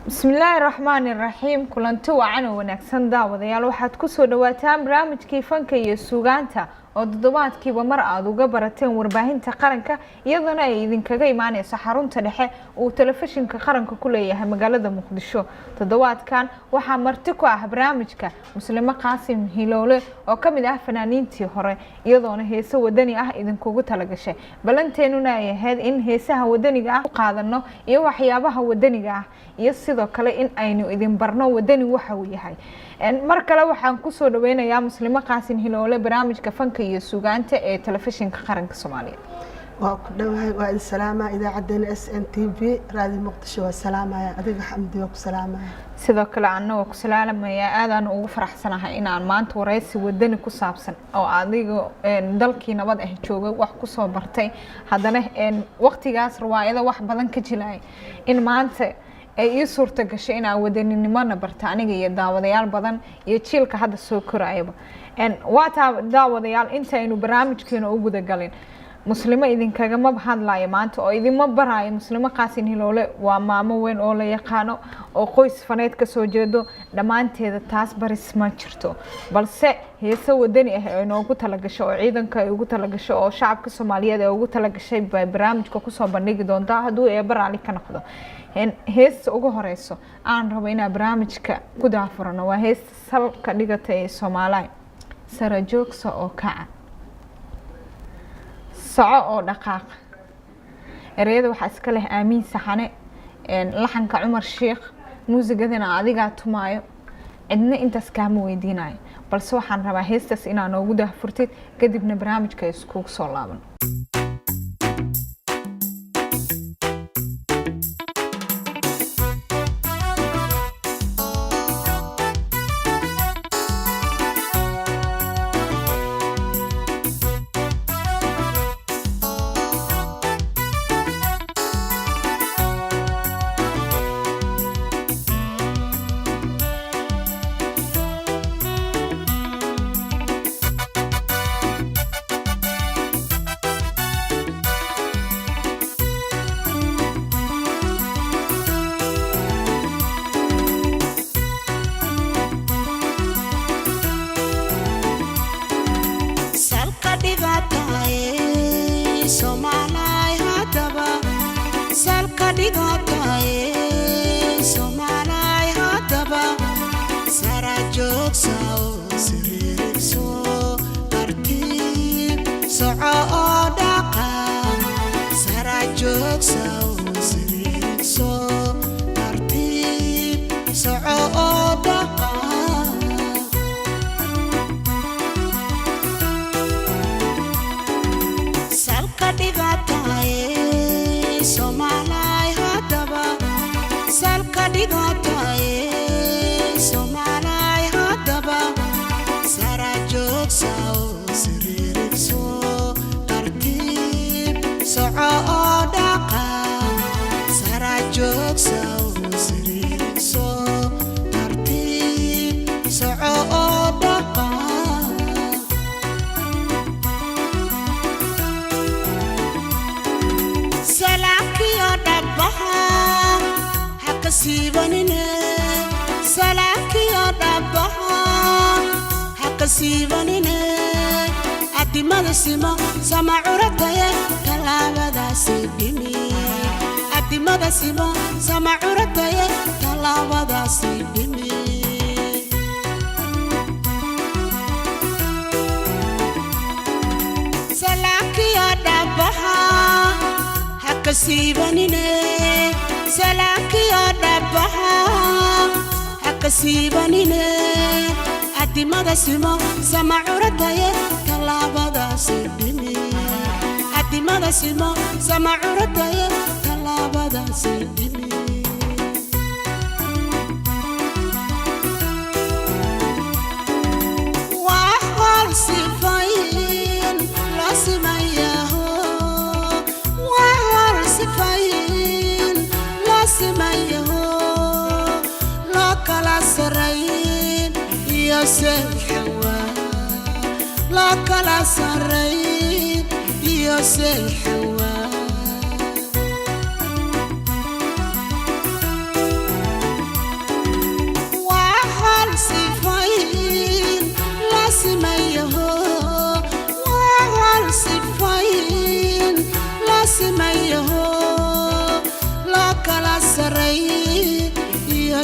بسم الله الرحمن الرحيم كلنتي وعنا ونكسن daawadayaal waxaad ku soo dhawaataan barnaamijkii fanka iyo suugaanta oo toddobaadkiiba mar aad uga barateen warbaahinta qaranka iyadana ay idinkaga imaanayso xarunta dhexe uu telefishinka qaranka ku leeyahay magaalada Muqdisho toddobaadkan waxa marti ku ah barnaamijka Muslimo Qaasim Hiloole oo kamid ah fanaaniintii hore iyadoona heeso wadani ah idinkugu talagashay balanteenuna ay ahayd in heesaha wadaniga ah qaadano iyo waxyaabaha wadaniga ah iyo sidoo kale in aynu idin barno wadani waxa uu yahay mar kale waxaan ku soo dhaweynayaa Muslimo Qaasim Hiloole barnaamijka fanka iyo suugaanta ee telefishinka qaranka Soomaaliya waa ku dhawahay waa salaama idaacadda SNTV raadi Muqdisho waa salaamaya adiga xamdi waa ku salaamaya sidoo kale anna ku salaamaya aadaan ugu faraxsanahay in aan maanta wareysi wadani ku saabsan oo adiga dalkii nabad ah jooga wax ku soo bartay haddana waqtigaas riwaayada wax badan ka jilay in maanta ay suurta gashay in aan wadaninimada barta aniga iyo daawadayaal badan iyo jiilka hadda soo korayba waata daawadayaal inta aynu barnaamijkeena ugu gudagalin muslimo idinkaga ma hadlayo maanta oo idinma barayo Muslimo Qaasim Hiloole waa maamo weyn oo la yaqaano oo qoys faneed ka soo jeedo dhamaanteeda taas baris ma jirto balse heeso wadani ah oo noogu talagasho oo ciidanka ay ugu talagasho oo shacabka Soomaaliyeed ay ugu talagashay barnaamijka ku soo bandhigi doonta haduu ay baraali ka noqdo hees ugu horeyso aan rabo inaan barnaamijka ku daafurno waa hees salka dhigatay Soomaaliya sara joogso oo kaca soco oo dhaqaaq ereyada waxa iska leh Aamin Saxane laxanka Umar Sheekh muusigadana adiga tumaayo cidna intaas kaama weydiinayo balse waxaan rabaa heestaas inaan ugu daafurtid kadibna barnaamijka isku soo laaban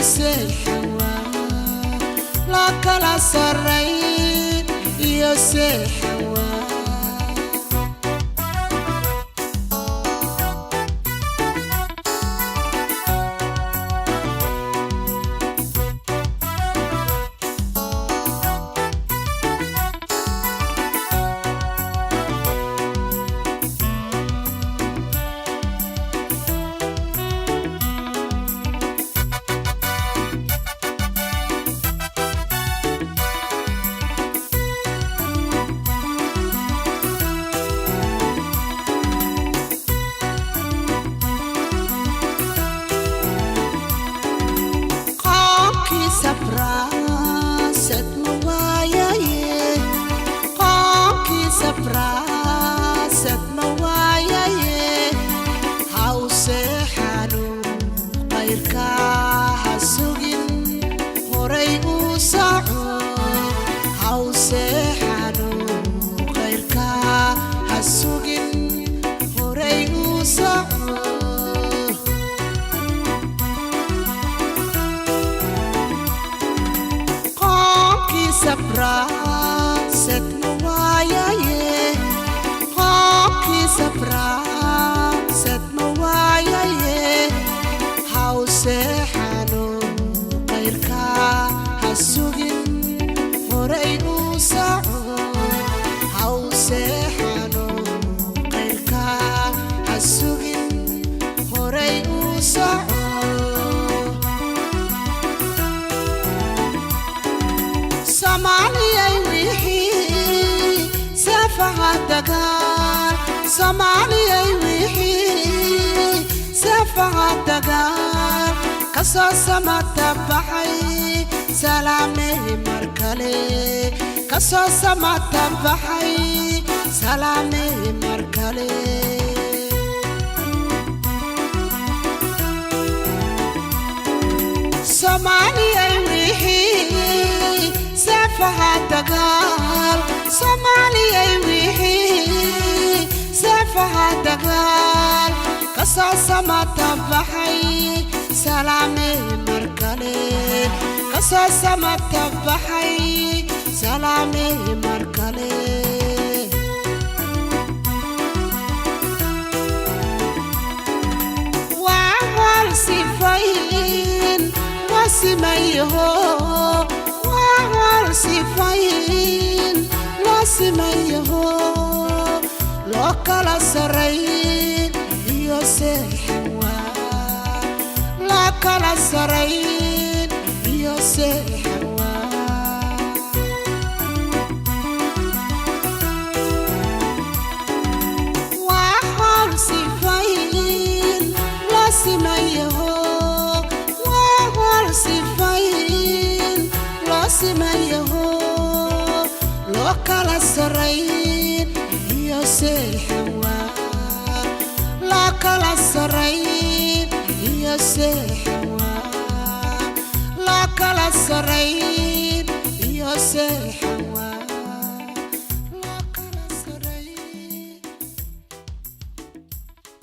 seexawa la kala sarrayn iyo seexawa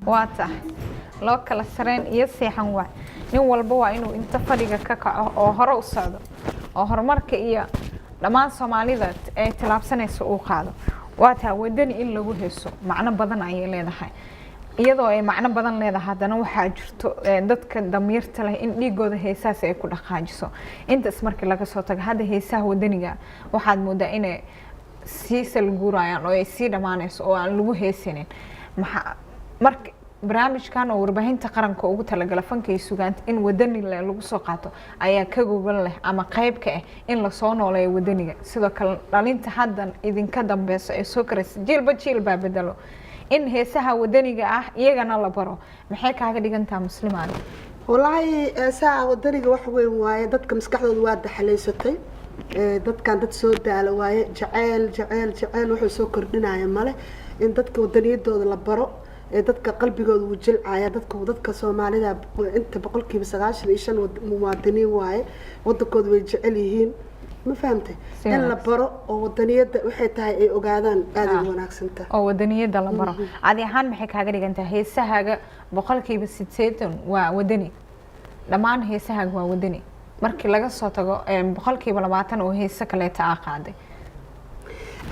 waata loo kala sareen iyo seexan waa nin walba waa inuu inta fadhiga ka kaco oo hore u socdo oo horumarka iyo dhammaan Soomaalida ay tilaabsanayso uu qaado waata wadani in lagu heeso macna badan ay leedahay iyadoo ay macna badan leedahay hadana waxa jirto dadka damiirta leh in dhigooda heesaas ay ku dhaqaajiso intaas markii laga soo tago hada heesaha wadaniga waxaad moodaa inay si salguurayaan oo ay si dhamaanayso oo aan lagu heesanin marka barnaamijkan oo warbaahinta qaranka ugu talagalay fanka iyo suugaanta in wadani lagu soo qaato ayaa ka go'an leh ama qayb ka ah in la soo nooleeyo wadaniga sidoo kale dhalinta haddan idinka dambeeyso ee soo kareys jiilba bedelo in heesaha wadaniga ah iyagana la baro maxay kaaga dhigantaa muslimaan wallahi heesaha wadaniga wax weyn waaye dadka maskaxdooda waa daxaleysatay dadkan dad soo daala waaye jacayl wuxuu soo kordhinaya male in dadka wadaniyadooda la baro dadka qalbigooda uu jilcaya dadka Soomaalida inta 95% muwaadiniin waaye wadankooda way jecel yihiin ma fahamtay in la baro oo wadaniyada waxay tahay ay ogaadaan aad u wanaagsan tahay oo wadaniyada la baro adi ahaan maxay kaaga dhigantaa heesahaaga 80% waa wadani dhamaan heesahaaga waa wadani markii laga soo tago boqolkiiba 20 oo heesa kaleeta aa qaaday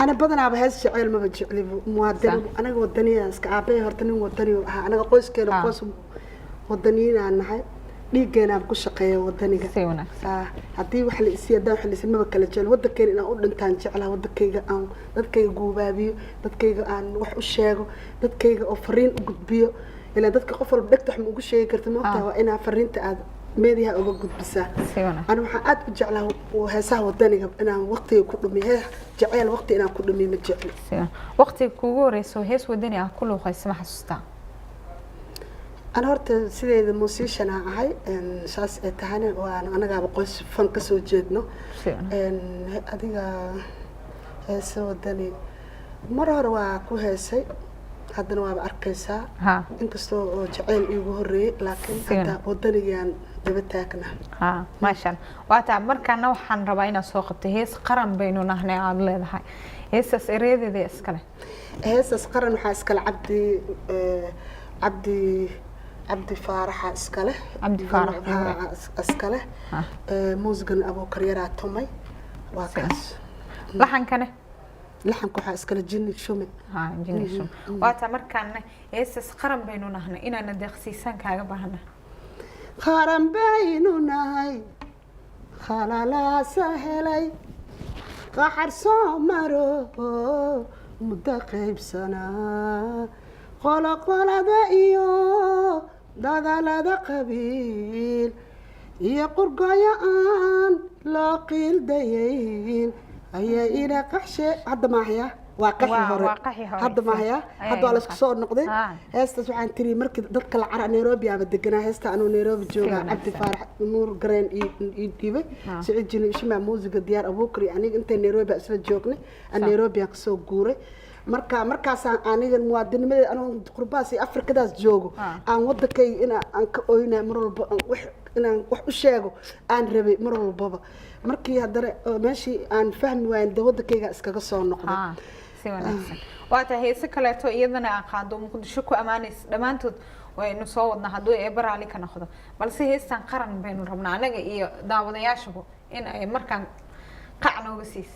أنا بدنا بهذا الشيء ما بتجعلي مودن أنا ودنيا سكابي هرتني ودني أنا قوس كده قوس ودنيين أنا هاي ليجينا بكل قيا ودني سيونا هدي وحل السيادة وحل السلمة بكل جل ودك كين أنا أقول أنت نجعلها ودك كي أو ودك كي جوبابي ودك كي أن وح الشاقو ودك كي أفرين وجدبيو إلا ودك قفل بدك تحمل كل شيء كرت موقتها وأنا فرين تأذ ميديها أو جد بسا أنا وحقات بجعلها وهسا ودني أنا وقتي كل مياه جعل وقتي أنا كل مي متجعل وقتي كوري سو هيس ودني كله خيس ما حسستا أنا هرت سيدي موسيقى أنا هاي إن شاس تهاني وأنا جاب قوس فن كسو جدنا إن هذيك هسا ودني مرة روا كوهسي هذا نوع أركيسا إن كستو جعل يجوري لكن هذا ودني يعني دبتاكنا ما شاء الله وأتا مركنا وحن ربعنا سوقت هيس قرن بيننا هنا عادل هاي هيس سريد ذي إسكله هيس قرن وحاسكال عبدي فارح اسكله عبدي فارح اسكله موزقن ابو كريرات تومي واكاس لحن كانه لحن كوحا اسكله جني شومي جني شومي واتا مركنا هيس قرن بيننا هنا إنا ندخسيسان كاغا باهنا قرن بيننا هاي خلالا سهلي قحر سومرو مدقيب سنة قول ذا إيو ذا قبيل يا قرقايا آن لا قيل ديين هيا إلى قحشة هذا ما هي واقعي هذا ما هي هذا على سكسور نقدي هسه سبحان تري مركز ضدك العرق نيروبي أبدقنا هسه أنا نيروبي جوجا عبد الفارح نور جرين يديبه سعيد جني شمع موزق ديار أبوكري يعني أنت نيروبي أصلا جوجني النيروبي أقصو جوري markaas aniga muwaadinimada aan qurbaasi Afrikadaas joogo aan wadakay aan ka ooyna mar walba inaan wax u sheego aan rabay mar walba markii hadana meeshii aan fahmi waayay wadakayga iskaga soo noqday si wanaagsan waata heese kaleeto iyadana aan qaado muqdisho ku amaanays dhamaantood waynu soo wadna haduu ee baraali ka noqdo balse heestan qaran baynu rabnaa anaga iyo daawadayaashuba in ay markaan qacnooga siis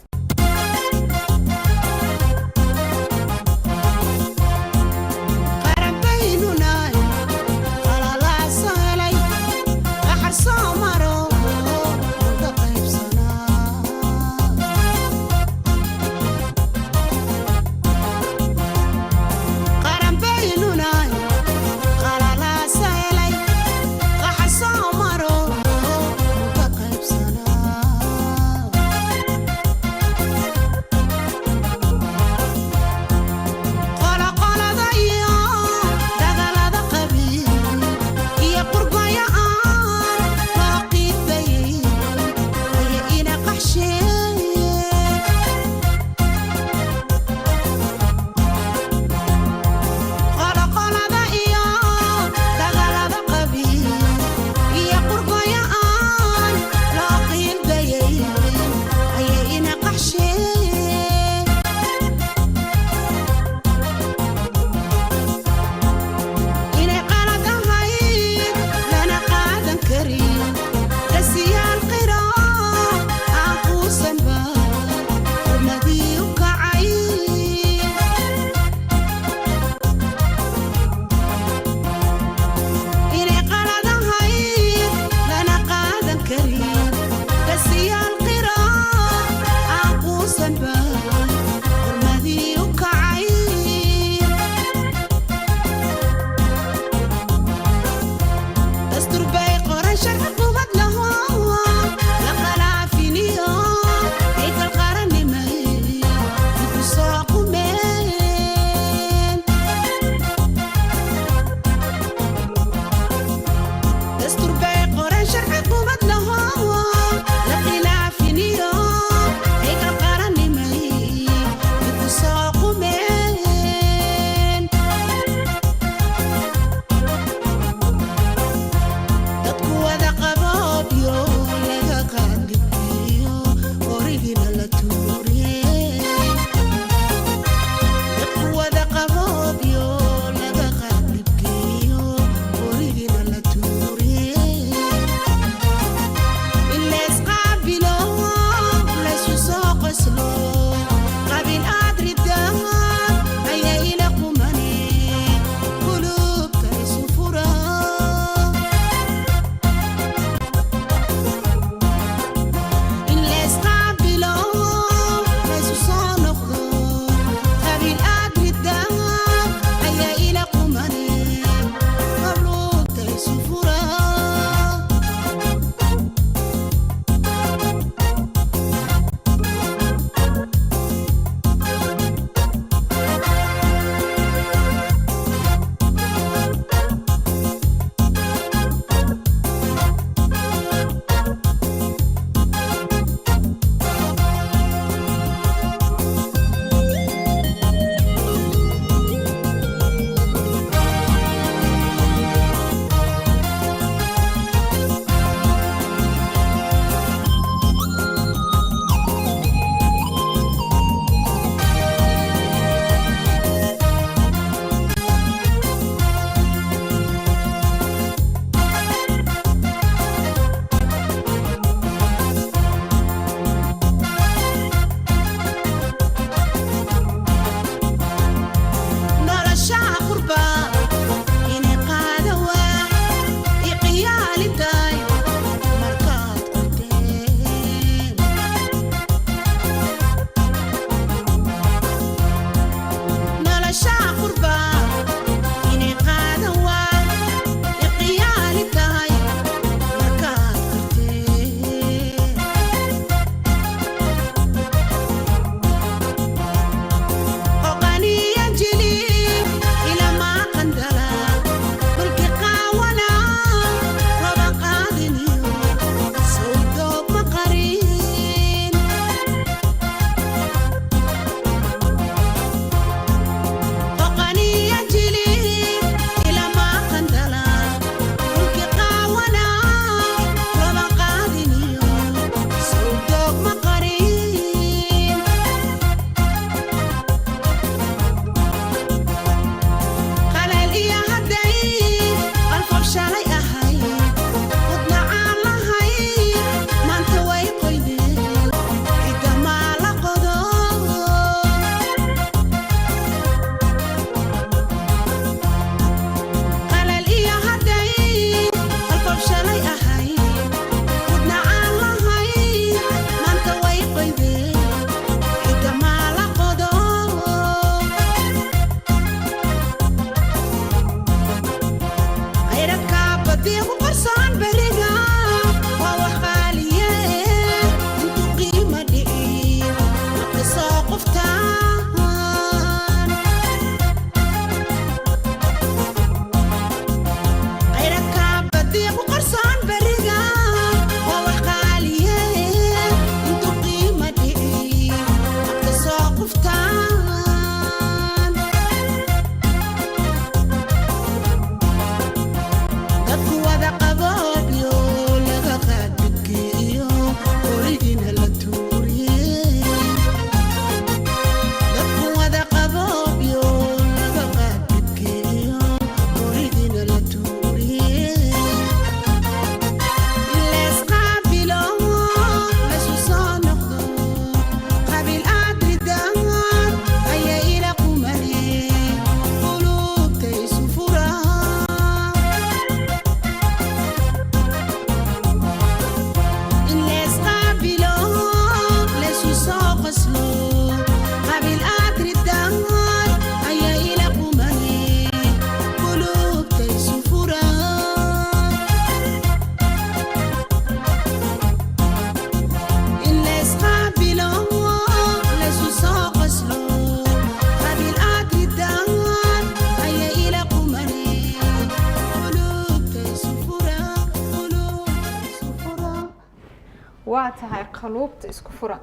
waa tahay qaluubta isku fura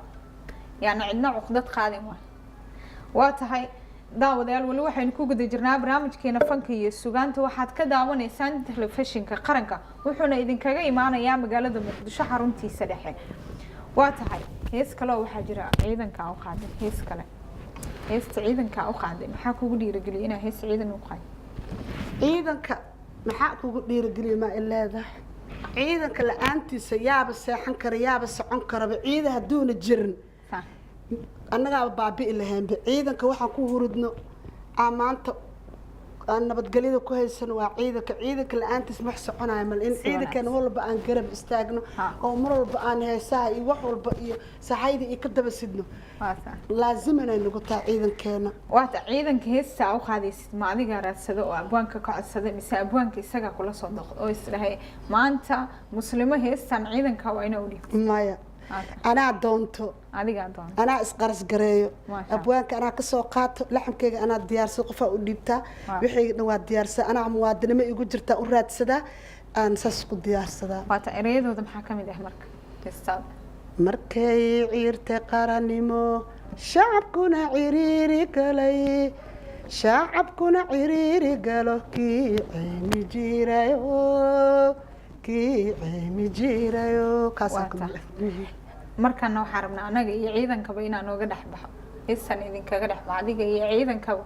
yani cidna cuqdad qaadin waa tahay daawadayaal wali waxaynu ku guda jirnaa barnaamijkeena fanka iyo sugaanta waxaad ka daawanaysaan telefishinka qaranka wuxuuna idinkaga imaanayaa magaalada muqdisho xaruntiisa dhexe waa tahay hees kale waxaa jira ciidanka u qaaday hees kale heesta ciidanka u qaaday maxaa kugu dhiirigeliyay inaad hees ciidan u qaaday ciidanka maxaa kugu dhiirigeliyay ma leedahay ciidanka la-aantiisa yaaba seexan kara yaaba socon karaba ciidan hadduuna jirin annagaaba baabi'i lahaynba ciidanka waxaan ku huridno maanta aan nabadgelyada ku haysano waa ciidanka la-aantiis wax soconaya mal in ciidankeena walba aan garab istaagno oo mar walba aan heesaha iyo wax walba iyo saxayda iyo ka daba sidno laazim inay nagu tahay ciidankeena waata ciidanka heestaa u qaadaysid ma adiga raadsado oo abwaanka ka codsada mise abwaanka isaga kula soo doqdo oo isdhahay maanta muslimo heestan ciidanka waa inaa u dhiibto maya anaa doonto anaa isqaras gareeyo abwaanka anaa kasoo qaato laxamkeyga anaa diyaarsa qofaa u dhiibtaa wixii dhan waa diyaarsadaa anaa muwaadinimo igu jirtaa u raadsadaa aan saas ku diyaarsadaa waata ereyadooda maxaa ka mid ah marka heestaada markay ciirtay qarannimo shacabkuna ciriiri galay shacabkuna ciriiri galo kii ceymi jirayo markana waxaa rabnaa anaga iyo ciidankaba inaan nooga dhex baxo heestan idinkaga dhex baxo adiga iyo ciidankaba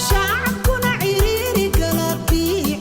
shacabkuna ciriiri galo kii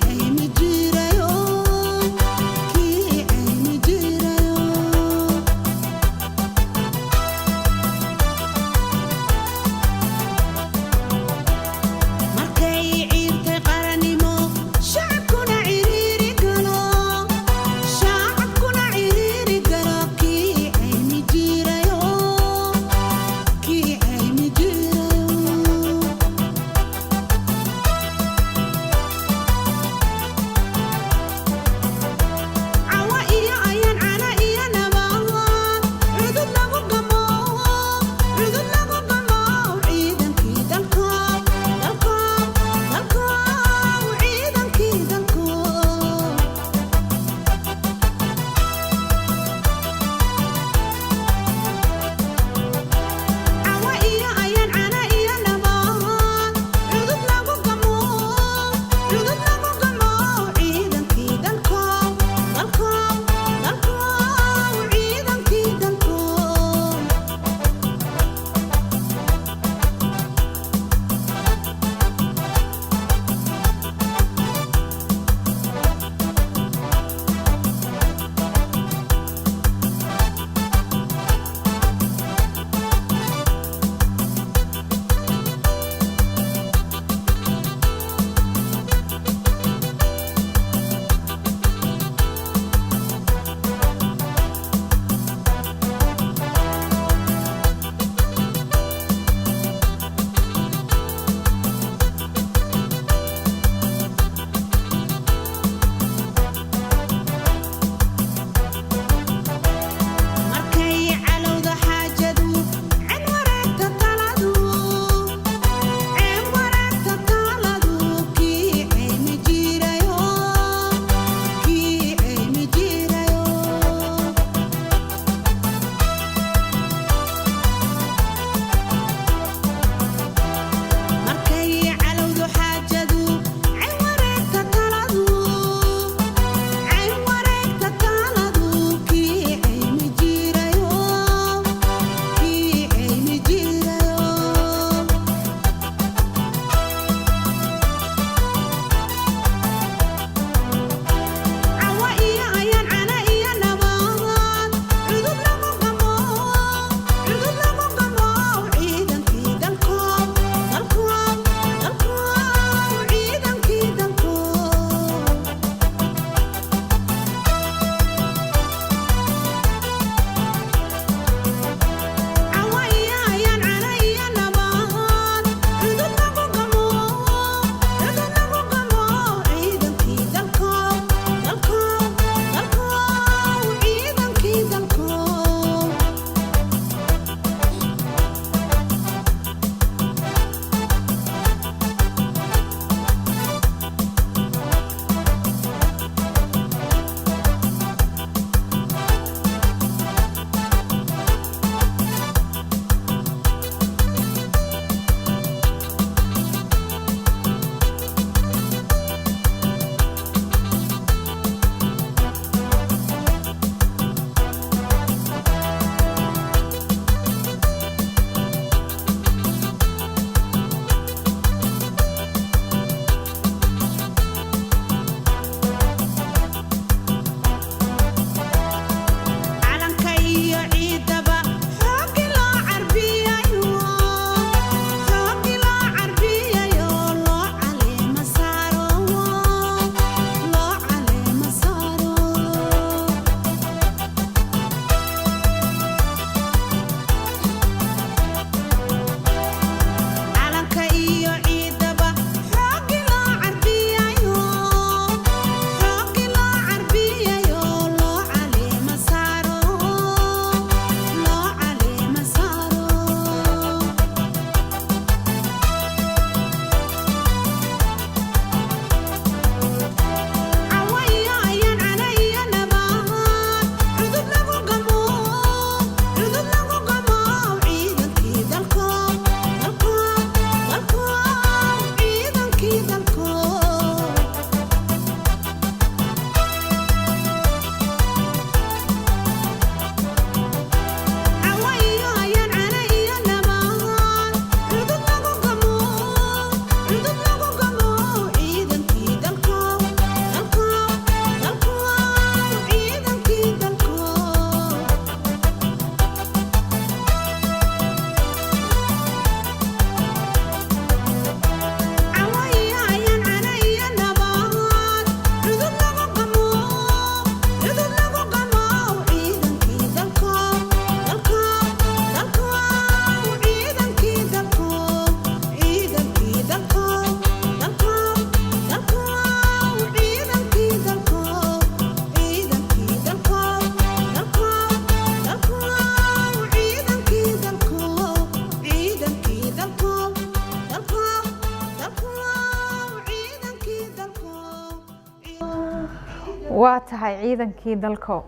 waa tahay ciidankii dalka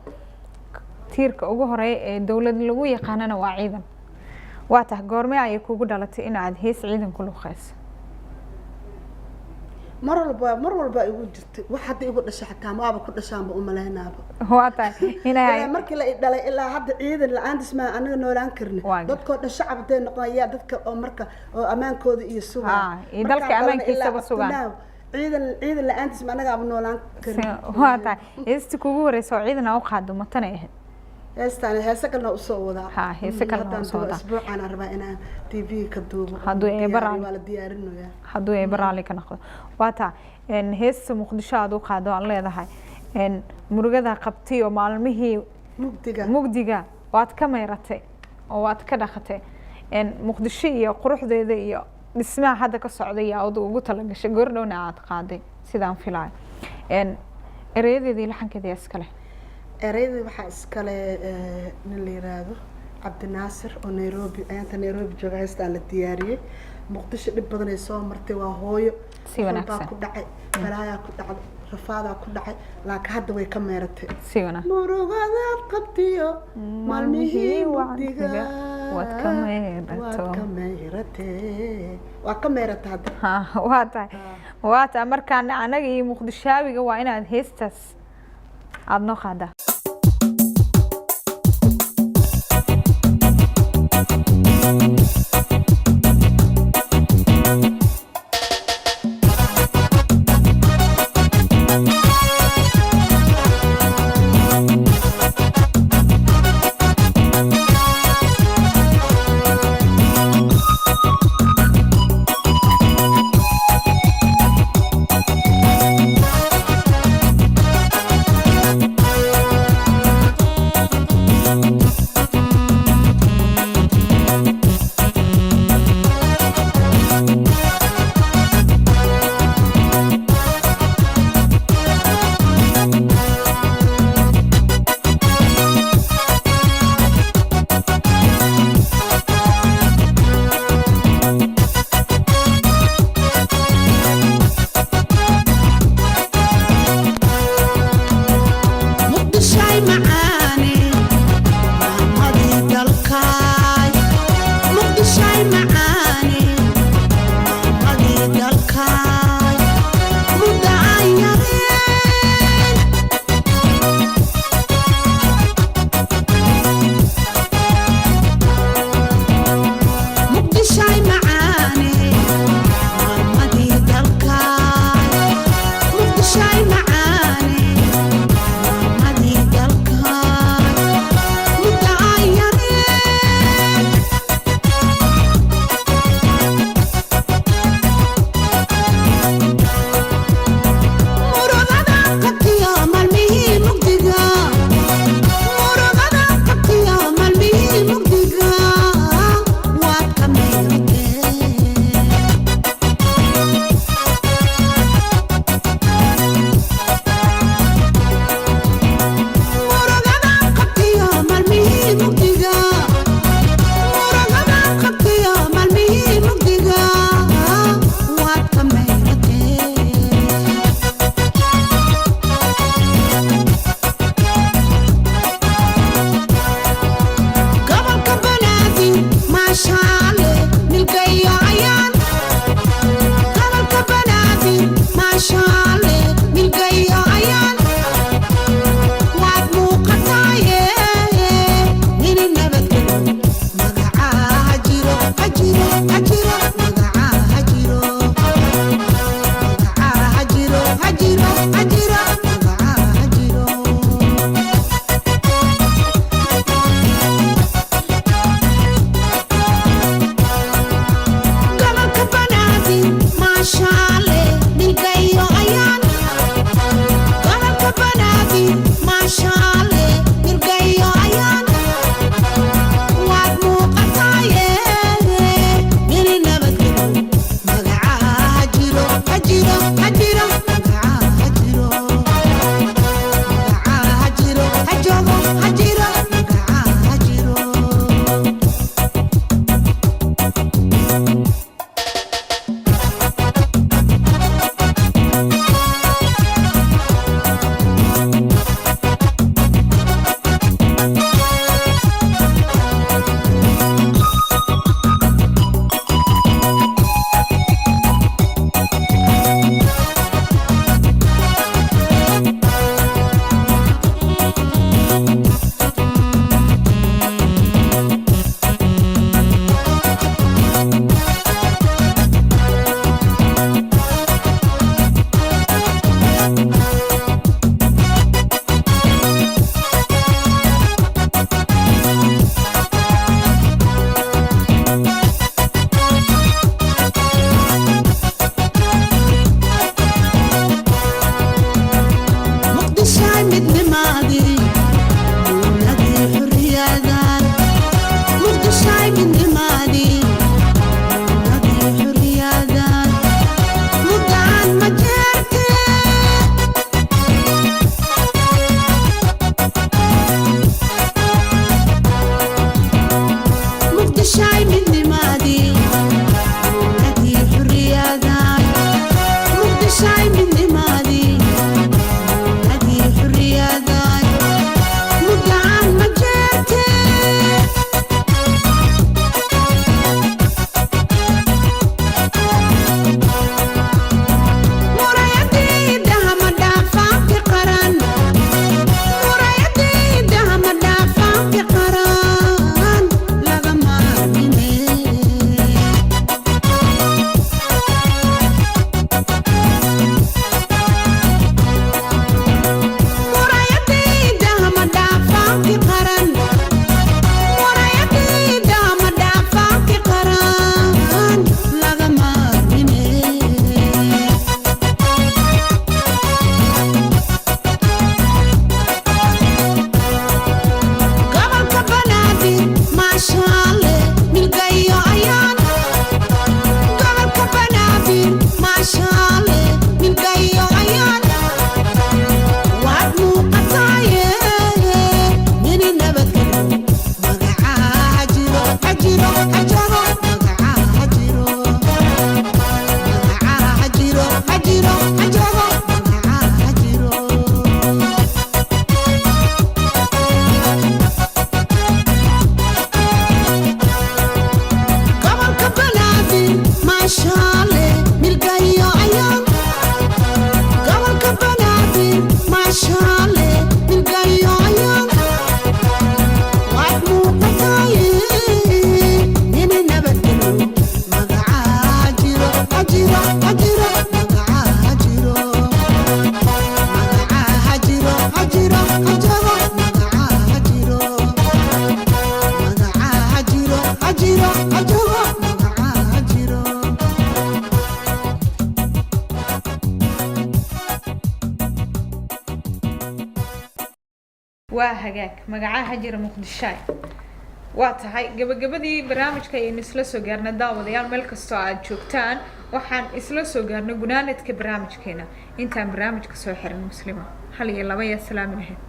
tiirka ugu horeeya ee dowlad lagu yaqaanana waa ciidan waa tahay goormee ayay kugu dhalatay in aad hees ciidan ku luqeyso mar walba igu jirtay wax hadda igu dhashay xataa maaba ku dhashaanba u maleynaaba waa tahay inay markii la dhalay ilaa hadda ciidan la-aantis ma anaga noolaan karni dadkoo dhan shacab hadday noqonaya dadka oo marka oo ammaankooda iyo sugaa iyo dalka ammaankiisaba sugaan ciidan la-aantis ma anagaaba noolaan karni waa tahay heesti kugu horeysa oo ciidan aa u qaado matanay ahayd heestaan heese kalena usoo wadaa heese kalena usoo wadaa isbuucaan rabaa inaan TV ka duubo hadduu eebaraali waa la diyaarinayaa hadduu eebaraali ka noqdo waa taa heesta muqdisho aad u qaado aan leedahay murugada qabtay oo maalmihii mugdiga waad ka meeratay oo waad ka dhaqatay muqdisho iyo quruxdeeda iyo dhismaha hadda ka socday iyo aad ugu talagashay goordhowna aad qaaday sidaan filaayo ereyadeedii laxankeedii iskale ereyadii waxaa iskale nin la yiraahdo cabdinaasir oo nairobi ayaanta nairobi jooga heestaan la diyaariyey muqdisho dhib badan ay soo martay waa hooyo si wanaagsan ku dhacay balaayaa ku dhacday rafaadaa ku dhacay laakiin hadda way ka meeratay si wanaagsan murugada qabtiyo maalmihii waqtiga waad ka meeratay waa ka meeratay hadda waa tahay markaan anaga iyo muqdishaawiga waa inaad heestaas aad noo qaadaa muqdishay midnimadii dowladii xurriyaday muqdishay midnimadii dowladii xurriyaday mudaan ma jeertee murayadii dahama dhaafaanti qaran murayadii dahama dhaafaanti qaran laga maarmine murayadii dahama dhaafaanti qaran murayadii dahama dhaafaanti qaran laga maarmine gobolka banaadir maashaalle milgayo ayaan gobolka banaadir maashaalle milgayo ayaan waad muuqataaye nini nabadgelo magacaa hajiro hajiro hajaro magacaa hajiro magacaa hajiro hajiro hajaro magacaa hajiro gobolka banaadir maashaalle milgayo ayaan gobolka banaadir maashaalle milgayo ayaan waad muuqataaye nini nabadgelo magacaa hajiro hajiro hajiro magacaa hajiro magacaa hajiro hajiro hajaro magacaa hajiro magacaa hajiro hajiro hajaro magacaa hajiro waa hagaag magacaha jira muqdishay waa tahay gabagabadii barnaamijka ayaynu isla soo gaarnay daawadayaal meel kastoo aad joogtaan waxaan isla soo gaarnay gunaanadka barnaamijkeena intaan barnaamijka soo xirin muslima hal iyo laba yaa salaami lahayd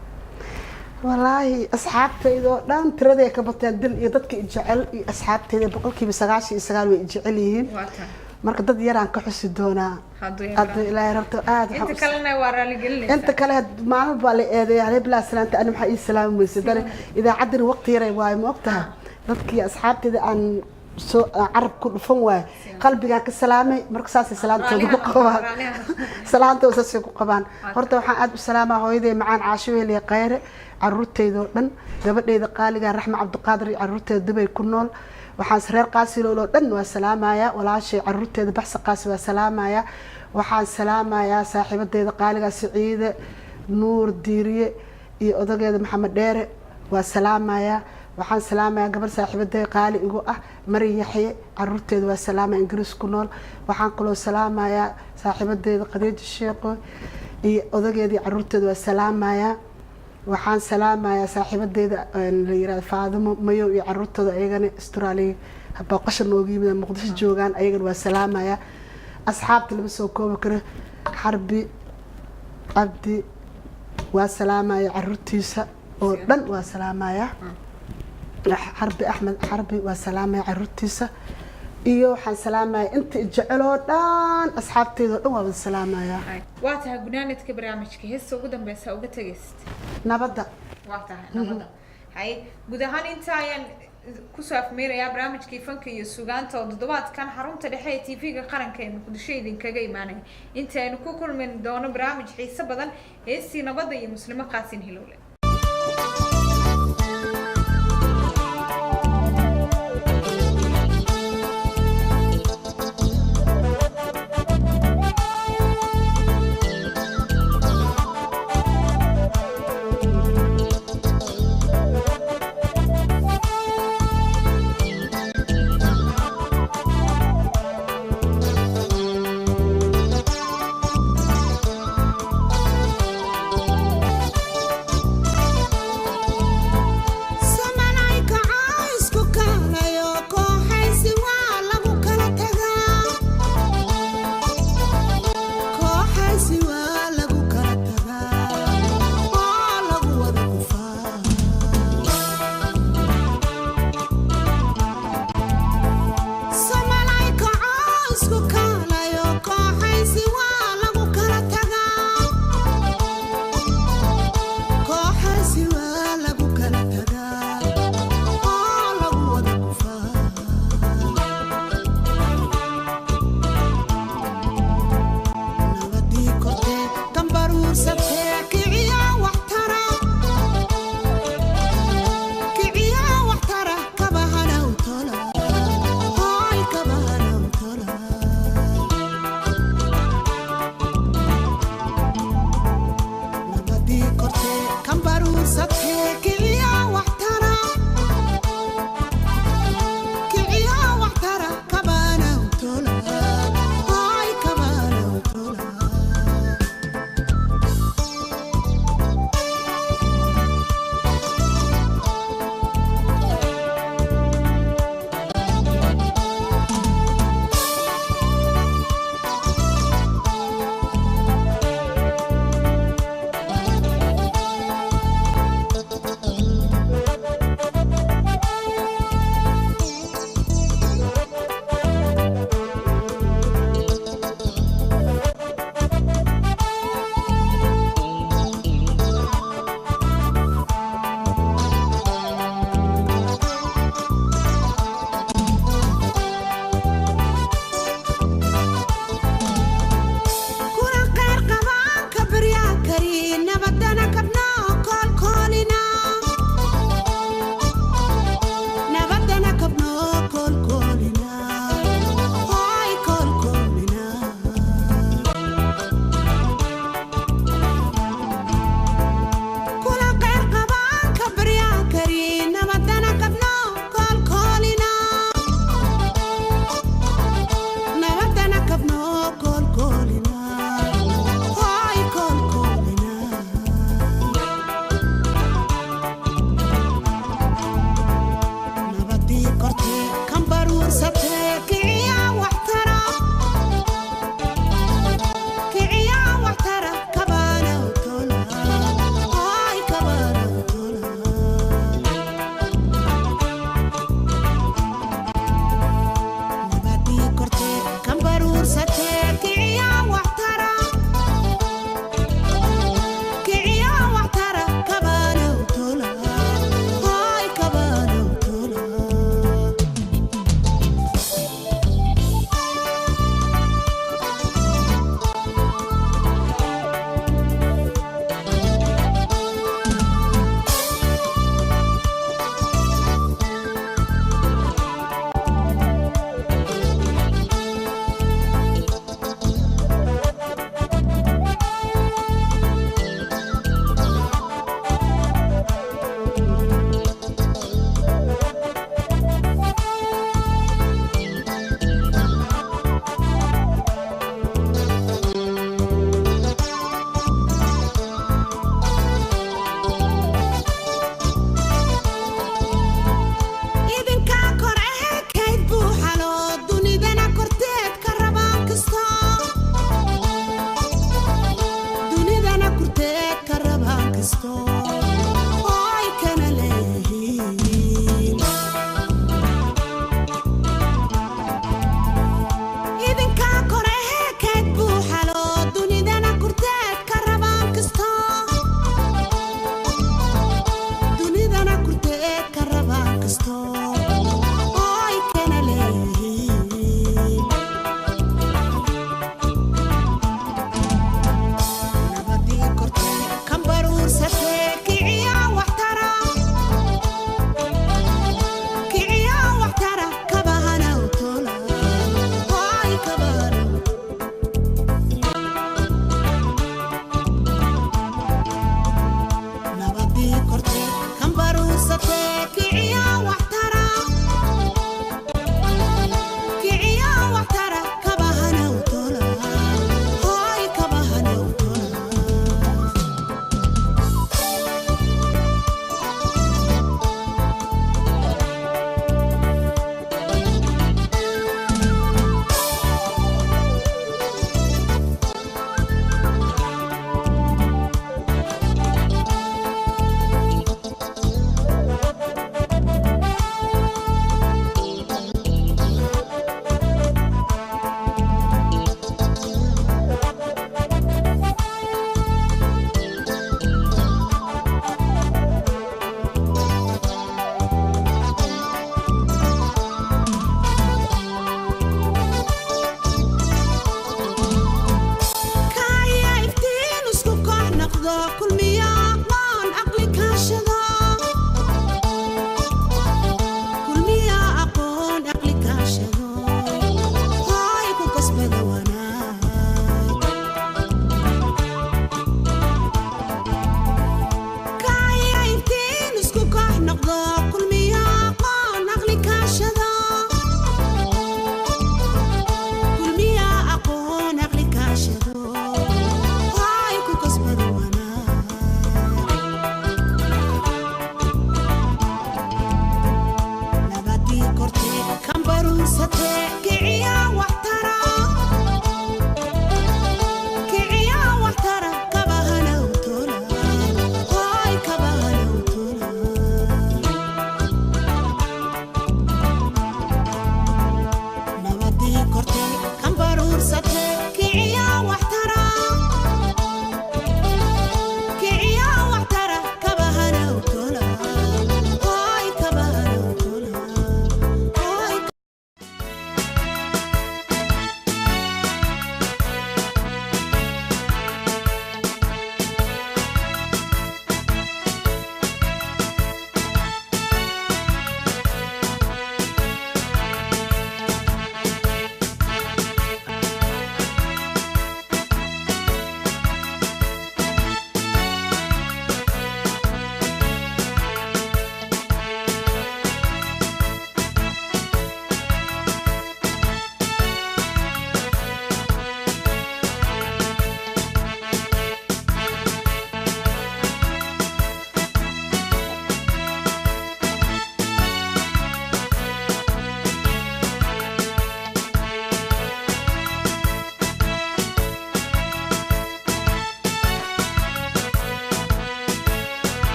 walaahi asxaabtaydoo dhan tiraday ka bateen dil iyo dadka jecel iyo asxaabtayda 99% way jecel yihiin waa tahay marka dad yaraan ka xusi doonaa hadduu hadda ilaahay rabto aad inta kalena waa raali gelinaysaa inta kale maalin baa la eedeeyay bilaa salaanta ana maxay salaam weyse dare idaacadina waqti yaray waay ma ogtahay dadkii asxaabtayda aan soo carab ku dhufan waay qalbiga ka salaamay marka saasay salaantooda ku qabaan salaantooda saasay ku qabaan horta waxaan aad u salaamaa hooyaday macaan caasho weeliye qayre caruurtayda oo dhan gabadhayda qaaliga raxma cabdiqaadir iyo caruurtayda dibay ku nool waxaan reer qaasilool oo dhan waa salaamayaa walaashay caruurteeda baxsa qaasi waa salaamayaa waxaan salaamayaa saaxiibadeyda qaaliga Siciide Nuur Diiriye iyo odageeda Maxamed Dheere waa salaamayaa waxaan salaamayaa gabar saaxiibadeyda qaali igu ah Mari Yaxye caruurteeda waa salaamay Ingiriis ku nool waxaan kaloo salaamayaa saaxiibadeyda Khadiija Sheekho iyo odageeda caruurteeda waa salaamayaa waxaan salaamayaa saaxiibadeyda la yiraahdo Faadimo Mayo iyo caruurtooda ayagana Australia booqasho noogu yimid Muqdisho joogaan ayagana waa salaamayaa asxaabta lama soo koobi karo Xarbi Abdi waa salaamayaa caruurtiisa oo dhan waa salaamayaa Xarbi Axmed Xarbi waa salaamayaa caruurtiisa iyo waxaan salaamayaa inta jecel oo dhan asxaabteyda oo dhan waa wada salaamayaa waa tahay gunaanadka barnaamijka heesta ugu dambeysa uga tagaysid nabadda waa tahay nabadda hay guud ahaan inta ayaan kusoo afmeerayaa barnaamijkii fanka iyo sugaanta oo toddobaadkan xarunta dhexe ee TV-ga qaranka ee Muqdisho idinkaga imaanay inta aynu ku kulmin doono barnaamij xiiso badan heestii nabadda iyo muslimo qaasin hilowle